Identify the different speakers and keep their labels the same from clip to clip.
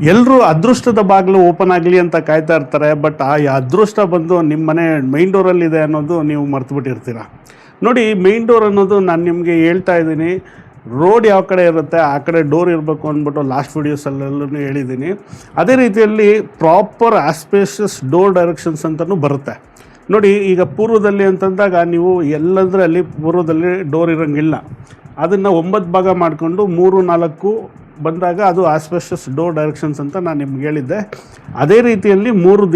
Speaker 1: ಎಲ್ಲರೂ ಅದೃಷ್ಟದ ಬಾಗಿಲು ಓಪನ್ ಆಗಲಿ ಅಂತ ಕಾಯ್ತಾ ಇರ್ತಾರೆ. ಬಟ್ ಆ ಅದೃಷ್ಟ ಬಂದು ನಿಮ್ಮ ಮನೆ ಮೈನ್ ಡೋರಲ್ಲಿದೆ ಅನ್ನೋದು ನೀವು ಮರ್ತುಬಿಟ್ಟಿರ್ತೀರ. ನೋಡಿ, ಮೈನ್ ಡೋರ್ ಅನ್ನೋದು ನಾನು ನಿಮಗೆ ಹೇಳ್ತಾ ಇದ್ದೀನಿ, ರೋಡ್ ಯಾವ ಕಡೆ ಇರುತ್ತೆ ಆ ಕಡೆ ಡೋರ್ ಇರಬೇಕು ಅಂದ್ಬಿಟ್ಟು ಲಾಸ್ಟ್ ವೀಡಿಯೋಸಲ್ಲೆಲ್ಲೂ ಹೇಳಿದ್ದೀನಿ. ಅದೇ ರೀತಿಯಲ್ಲಿ ಪ್ರಾಪರ್ ಆಸ್ಪೇಷಿಯಸ್ ಡೋರ್ ಡೈರೆಕ್ಷನ್ಸ್ ಅಂತಲೂ ಬರುತ್ತೆ. ನೋಡಿ, ಈಗ ಪೂರ್ವದಲ್ಲಿ ಅಂತಂದಾಗ ನೀವು ಎಲ್ಲದರಲ್ಲಿ ಪೂರ್ವದಲ್ಲಿ ಡೋರ್ ಇರೋಂಗಿಲ್ಲ. ಅದನ್ನು 9 ಭಾಗ ಮಾಡಿಕೊಂಡು 3-4 ಬಂದಾಗ ಅದು ಆಸ್ಪೇಷಿಯಸ್ ಡೋರ್ ಡೈರೆಕ್ಷನ್ಸ್ ಅಂತ ನಾನು ನಿಮ್ಗೆ ಹೇಳಿದ್ದೆ. ಅದೇ ರೀತಿಯಲ್ಲಿ 4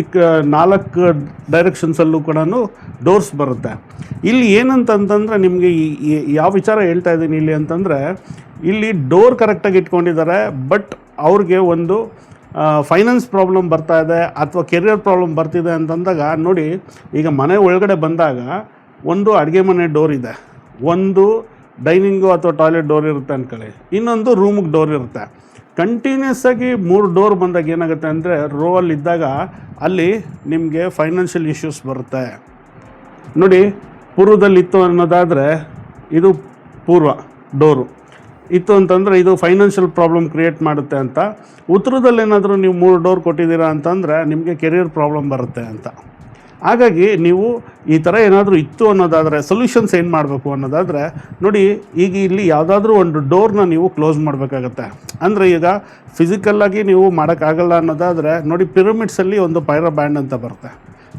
Speaker 1: ಡೈರೆಕ್ಷನ್ಸಲ್ಲೂ ಕೂಡ ಡೋರ್ಸ್ ಬರುತ್ತೆ. ಇಲ್ಲಿ ಏನಂತಂತಂದರೆ ನಿಮಗೆ ಯಾವ ವಿಚಾರ ಹೇಳ್ತಾ ಇದ್ದೀನಿ ಇಲ್ಲಿ ಅಂತಂದರೆ, ಇಲ್ಲಿ ಡೋರ್ ಕರೆಕ್ಟಾಗಿ ಇಟ್ಕೊಂಡಿದ್ದಾರೆ, ಬಟ್ ಅವ್ರಿಗೆ ಒಂದು ಫೈನಾನ್ಸ್ ಪ್ರಾಬ್ಲಮ್ ಬರ್ತಾ ಇದೆ ಅಥವಾ ಕೆರಿಯರ್ ಪ್ರಾಬ್ಲಮ್ ಬರ್ತಿದೆ ಅಂತಂದಾಗ, ನೋಡಿ ಈಗ ಮನೆ ಒಳಗಡೆ ಬಂದಾಗ ಒಂದು ಅಡುಗೆ ಮನೆ ಡೋರ್ ಇದೆ, ಒಂದು ಡೈನಿಂಗು ಅಥವಾ ಟಾಯ್ಲೆಟ್ ಡೋರ್ ಇರುತ್ತೆ ಅಂದ್ಕೊಳ್ಳಿ, ಇನ್ನೊಂದು ರೂಮಿಗೆ ಡೋರ್ ಇರುತ್ತೆ. ಕಂಟಿನ್ಯೂಸ್ ಆಗಿ 3 ಡೋರ್ ಬಂದಾಗ ಏನಾಗುತ್ತೆ ಅಂದರೆ, ರೋವಲ್ಲಿದ್ದಾಗ ಅಲ್ಲಿ ನಿಮಗೆ ಫೈನಾನ್ಷಿಯಲ್ ಇಶ್ಯೂಸ್ ಬರುತ್ತೆ. ನೋಡಿ, ಪೂರ್ವದಲ್ಲಿತ್ತು ಅನ್ನೋದಾದರೆ ಇದು ಪೂರ್ವ ಡೋರು ಇತ್ತು ಅಂತಂದರೆ ಇದು ಫೈನಾನ್ಷಿಯಲ್ ಪ್ರಾಬ್ಲಮ್ ಕ್ರಿಯೇಟ್ ಮಾಡುತ್ತೆ ಅಂತ. ಉತ್ತರದಲ್ಲಿ ಏನಾದರೂ ನೀವು 3 ಡೋರ್ ಕೊಟ್ಟಿದ್ದೀರಾ ಅಂತಂದರೆ ನಿಮಗೆ ಕೆರಿಯರ್ ಪ್ರಾಬ್ಲಮ್ ಬರುತ್ತೆ ಅಂತ. ಹಾಗಾಗಿ ನೀವು ಈ ಥರ ಏನಾದರೂ ಇತ್ತು ಅನ್ನೋದಾದರೆ ಸೊಲ್ಯೂಷನ್ಸ್ ಏನು ಮಾಡಬೇಕು ಅನ್ನೋದಾದರೆ, ನೋಡಿ ಈಗ ಇಲ್ಲಿ ಯಾವುದಾದ್ರೂ ಒಂದು ಡೋರ್ನ ನೀವು ಕ್ಲೋಸ್ ಮಾಡಬೇಕಾಗತ್ತೆ. ಅಂದರೆ ಈಗ ಫಿಸಿಕಲ್ಲಾಗಿ ನೀವು ಮಾಡೋಕ್ಕಾಗಲ್ಲ ಅನ್ನೋದಾದರೆ, ನೋಡಿ ಪಿರಮಿಡ್ಸಲ್ಲಿ ಒಂದು ಪೈರೋ ಬ್ಯಾಂಡ್ ಅಂತ ಬರುತ್ತೆ.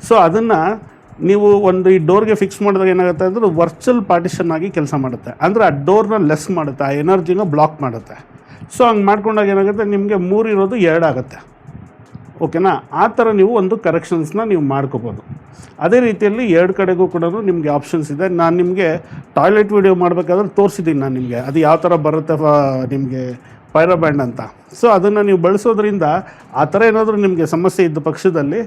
Speaker 1: ಸೊ ಅದನ್ನು ನೀವು ಒಂದು ಈ ಡೋರ್ಗೆ ಫಿಕ್ಸ್ ಮಾಡಿದಾಗ ಏನಾಗುತ್ತೆ ಅಂದರೆ ವರ್ಚುವಲ್ ಪಾರ್ಟಿಷನ್ ಆಗಿ ಕೆಲಸ ಮಾಡುತ್ತೆ. ಅಂದರೆ ಆ ಡೋರ್ನ ಲೆಸ್ ಮಾಡುತ್ತೆ, ಆ ಎನರ್ಜಿನ ಬ್ಲಾಕ್ ಮಾಡುತ್ತೆ. ಸೊ ಹಂಗೆ ಮಾಡ್ಕೊಂಡಾಗ ಏನಾಗುತ್ತೆ, ನಿಮಗೆ 3 ಇರೋದು 2 ಆಗುತ್ತೆ. ಓಕೆನಾ? ಆ ಥರ ನೀವು ಒಂದು ಕರೆಕ್ಷನ್ಸ್ನ ನೀವು ಮಾಡ್ಕೋಬೋದು. ಅದೇ ರೀತಿಯಲ್ಲಿ 2 ಕಡೆಗೂ ಕೂಡ ನಿಮಗೆ ಆಪ್ಷನ್ಸ್ ಇದೆ. ನಾನು ನಿಮಗೆ ಟಾಯ್ಲೆಟ್ ವೀಡಿಯೋ ಮಾಡಬೇಕಾದ್ರೆ ತೋರಿಸಿದ್ದೀನಿ ನಾನು ನಿಮಗೆ, ಅದು ಯಾವ ಥರ ಬರುತ್ತೆ ನಿಮಗೆ ಪೈರೋ ಬ್ಯಾಂಡ್ ಅಂತ. ಸೊ ಅದನ್ನು ನೀವು ಬಳಸೋದ್ರಿಂದ ಆ ಥರ ಏನಾದರೂ ನಿಮಗೆ ಸಮಸ್ಯೆ ಇದ್ದ ಪಕ್ಷದಲ್ಲಿ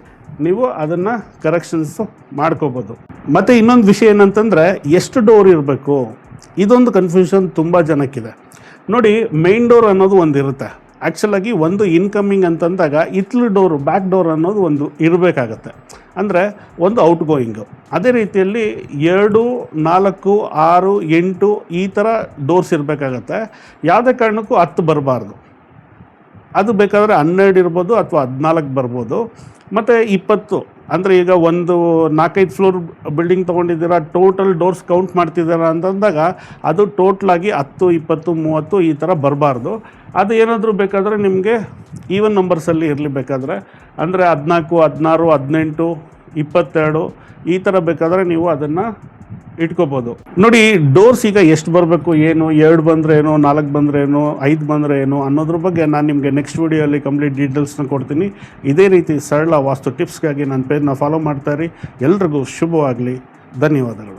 Speaker 1: ನೀವು ಅದನ್ನು ಕರೆಕ್ಷನ್ಸು ಮಾಡ್ಕೋಬೋದು. ಮತ್ತು ಇನ್ನೊಂದು ವಿಷಯ ಏನಂತಂದರೆ, ಎಷ್ಟು ಡೋರ್ ಇರಬೇಕು, ಇದೊಂದು ಕನ್ಫ್ಯೂಷನ್ ತುಂಬ ಜನಕ್ಕಿದೆ. ನೋಡಿ, ಮೈನ್ ಡೋರ್ ಅನ್ನೋದು ಒಂದು ಇರುತ್ತೆ. ಆ್ಯಕ್ಚುಲಾಗಿ ಒಂದು ಇನ್ಕಮಿಂಗ್ ಅಂತಂದಾಗ ಇತ್ಲು ಡೋರು, ಬ್ಯಾಕ್ ಡೋರ್ ಅನ್ನೋದು ಒಂದು ಇರಬೇಕಾಗತ್ತೆ, ಅಂದರೆ ಒಂದು ಔಟ್ ಗೋಯಿಂಗು. ಅದೇ ರೀತಿಯಲ್ಲಿ 2, 4, 6, 8 ಈ ಥರ ಡೋರ್ಸ್ ಇರಬೇಕಾಗತ್ತೆ. ಯಾವುದೇ ಕಾರಣಕ್ಕೂ 10 ಬರಬಾರ್ದು. ಅದು ಬೇಕಾದರೆ 12 ಇರ್ಬೋದು ಅಥವಾ 14 ಬರ್ಬೋದು. ಮತ್ತು 20, ಅಂದರೆ ಈಗ ಒಂದು 4-5 ಫ್ಲೋರ್ ಬಿಲ್ಡಿಂಗ್ ತೊಗೊಂಡಿದ್ದೀರಾ, ಟೋಟಲ್ ಡೋರ್ಸ್ ಕೌಂಟ್ ಮಾಡ್ತಿದ್ದೀರಾ ಅಂತಂದಾಗ ಅದು ಟೋಟ್ಲಾಗಿ 10, 20, 30 ಈ ಥರ ಬರಬಾರ್ದು. ಅದು ಏನಾದರೂ ಬೇಕಾದರೆ ನಿಮಗೆ ಈವನ್ ನಂಬರ್ಸಲ್ಲಿ ಇರಲಿ ಬೇಕಾದರೆ, ಅಂದರೆ 14, 16, 18, 22 ಈ ಥರ ಬೇಕಾದರೆ ನೀವು ಅದನ್ನು ಇಟ್ಕೋಬೋದು. ನೋಡಿ, ಡೋರ್ಸ್ ಈಗ ಎಷ್ಟು ಬರಬೇಕು, ಏನು 2 ಬಂದರೆ ಏನು, 4 ಬಂದರೆ ಏನು, 5 ಬಂದರೆ ಏನು ಅನ್ನೋದ್ರ ಬಗ್ಗೆ ನಾನು ನಿಮಗೆ ನೆಕ್ಸ್ಟ್ ವೀಡಿಯೋಲ್ಲಿ ಕಂಪ್ಲೀಟ್ ಡೀಟೇಲ್ಸ್ನ ಕೊಡ್ತೀನಿ. ಇದೇ ರೀತಿ ಸರಳ ವಾಸ್ತು ಟಿಪ್ಸ್ಗಾಗಿ ನನ್ನ ಪೇಜ್ನ ಫಾಲೋ ಮಾಡ್ತಾಯಿರಿ. ಎಲ್ರಿಗೂ ಶುಭವಾಗಲಿ. ಧನ್ಯವಾದಗಳು.